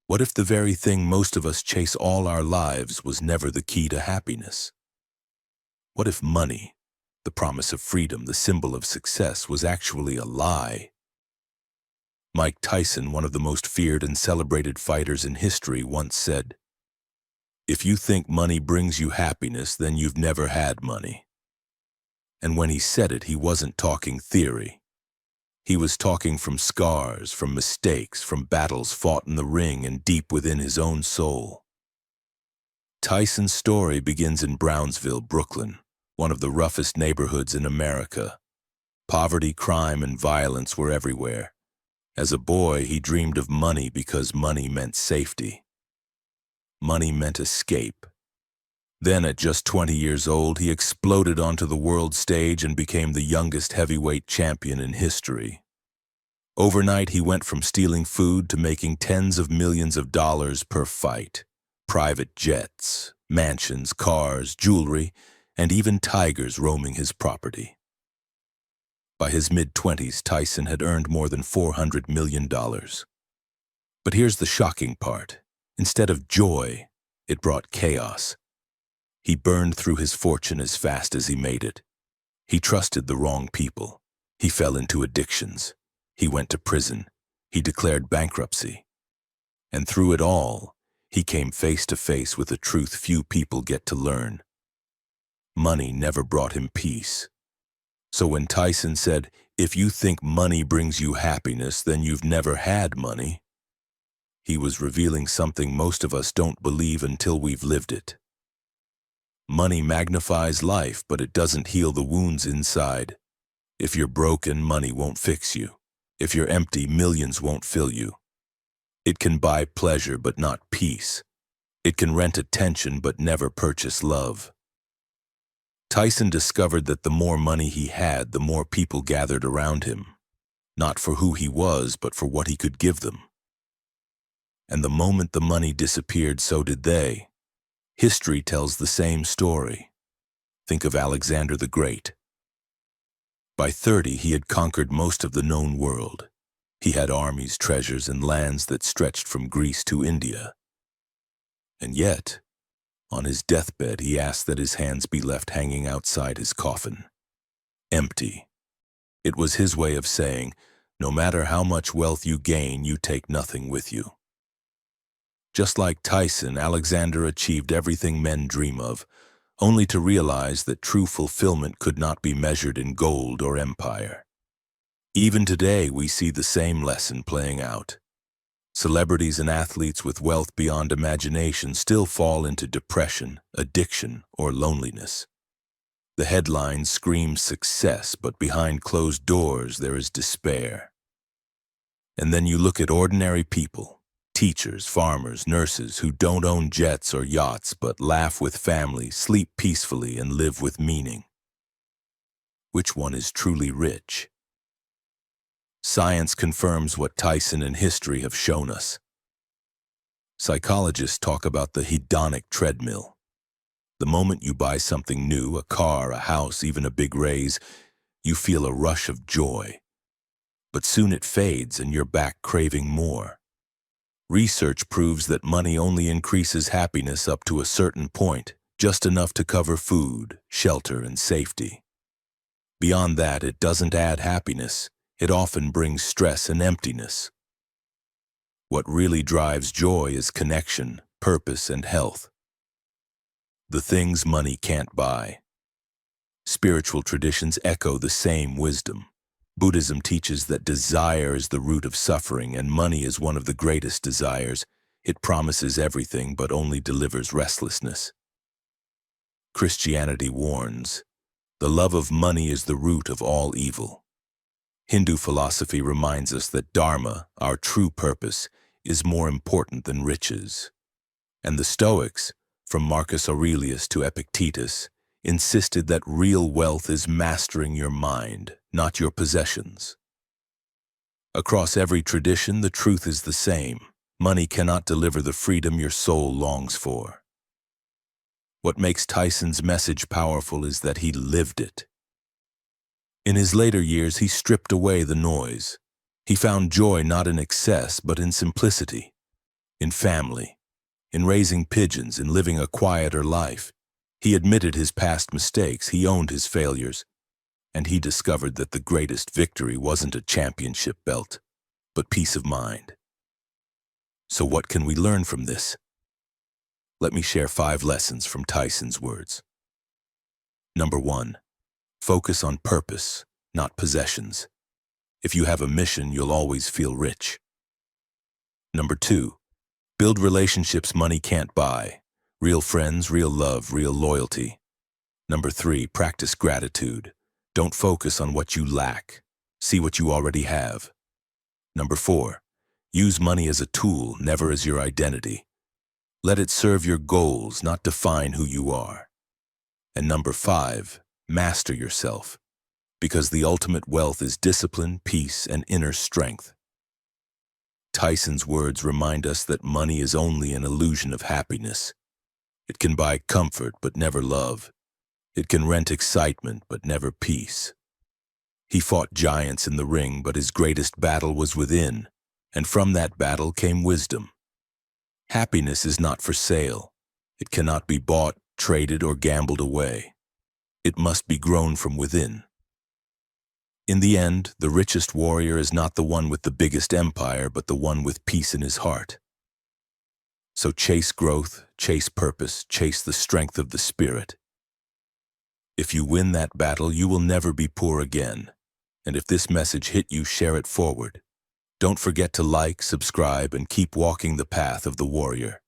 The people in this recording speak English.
What if the very thing most of us chase all our lives was never the key to happiness? What if money, the promise of freedom, the symbol of success, was actually a lie? Mike Tyson, one of the most feared and celebrated fighters in history, once said, "If you think money brings you happiness, then you've never had money." And when he said it, he wasn't talking theory. He was talking from scars, from mistakes, from battles fought in the ring and deep within his own soul. Tyson's story begins in Brownsville, Brooklyn, one of the roughest neighborhoods in America. Poverty, crime, and violence were everywhere. As a boy, he dreamed of money because money meant safety. Money meant escape. Then, at just 20 years old, he exploded onto the world stage and became the youngest heavyweight champion in history. Overnight, he went from stealing food to making tens of millions of dollars per fight. Private jets, mansions, cars, jewelry, and even tigers roaming his property. By his mid-20s, Tyson had earned more than $400 million. But here's the shocking part. Instead of joy, it brought chaos. He burned through his fortune as fast as he made it. He trusted the wrong people. He fell into addictions. He went to prison. He declared bankruptcy. And through it all, he came face to face with a truth few people get to learn. Money never brought him peace. So when Tyson said, "If you think money brings you happiness, then you've never had money," he was revealing something most of us don't believe until we've lived it. Money magnifies life, but it doesn't heal the wounds inside. If you're broken, money won't fix you. If you're empty, millions won't fill you. It can buy pleasure, but not peace. It can rent attention, but never purchase love. Tyson discovered that the more money he had, the more people gathered around him, not for who he was, but for what he could give them. And the moment the money disappeared, so did they. History tells the same story. Think of Alexander the Great. By 30, he had conquered most of the known world. He had armies, treasures, and lands that stretched from Greece to India. And yet, on his deathbed, he asked that his hands be left hanging outside his coffin. Empty. It was his way of saying, no matter how much wealth you gain, you take nothing with you. Just like Tyson, Alexander achieved everything men dream of, only to realize that true fulfillment could not be measured in gold or empire. Even today, we see the same lesson playing out. Celebrities and athletes with wealth beyond imagination still fall into depression, addiction, or loneliness. The headlines scream success, but behind closed doors there is despair. And then you look at ordinary people, teachers, farmers, nurses who don't own jets or yachts but laugh with family, sleep peacefully, and live with meaning. Which one is truly rich? Science confirms what Tyson and history have shown us. Psychologists talk about the hedonic treadmill. The moment you buy something new, a car, a house, even a big raise, you feel a rush of joy. But soon it fades and you're back craving more. Research proves that money only increases happiness up to a certain point, just enough to cover food, shelter, and safety. Beyond that, it doesn't add happiness. It often brings stress and emptiness. What really drives joy is connection, purpose, and health. The things money can't buy. Spiritual traditions echo the same wisdom. Buddhism teaches that desire is the root of suffering, and money is one of the greatest desires. It promises everything but only delivers restlessness. Christianity warns, the love of money is the root of all evil. Hindu philosophy reminds us that dharma, our true purpose, is more important than riches. And the Stoics, from Marcus Aurelius to Epictetus, insisted that real wealth is mastering your mind, not your possessions. Across every tradition, the truth is the same. Money cannot deliver the freedom your soul longs for. What makes Tyson's message powerful is that he lived it. In his later years, he stripped away the noise. He found joy not in excess, but in simplicity. in family, in raising pigeons, in living a quieter life. He admitted his past mistakes, he owned his failures, and he discovered that the greatest victory wasn't a championship belt, but peace of mind. So what can we learn from this? Let me share 5 lessons from Tyson's words. Number 1, focus on purpose, not possessions. If you have a mission, you'll always feel rich. Number 2, build relationships money can't buy. Real friends, real love, real loyalty. Number 3, practice gratitude. Don't focus on what you lack. See what you already have. Number 4, use money as a tool, never as your identity. Let it serve your goals, not define who you are. And number 5, master yourself, because the ultimate wealth is discipline, peace, and inner strength. Tyson's words remind us that money is only an illusion of happiness. It can buy comfort, but never love. It can rent excitement, but never peace. He fought giants in the ring, but his greatest battle was within, and from that battle came wisdom. Happiness is not for sale. It cannot be bought, traded, or gambled away. It must be grown from within. In the end, the richest warrior is not the one with the biggest empire, but the one with peace in his heart. So chase growth, chase purpose, chase the strength of the spirit. If you win that battle, you will never be poor again. And if this message hit you, share it forward. Don't forget to like, subscribe, and keep walking the path of the warrior.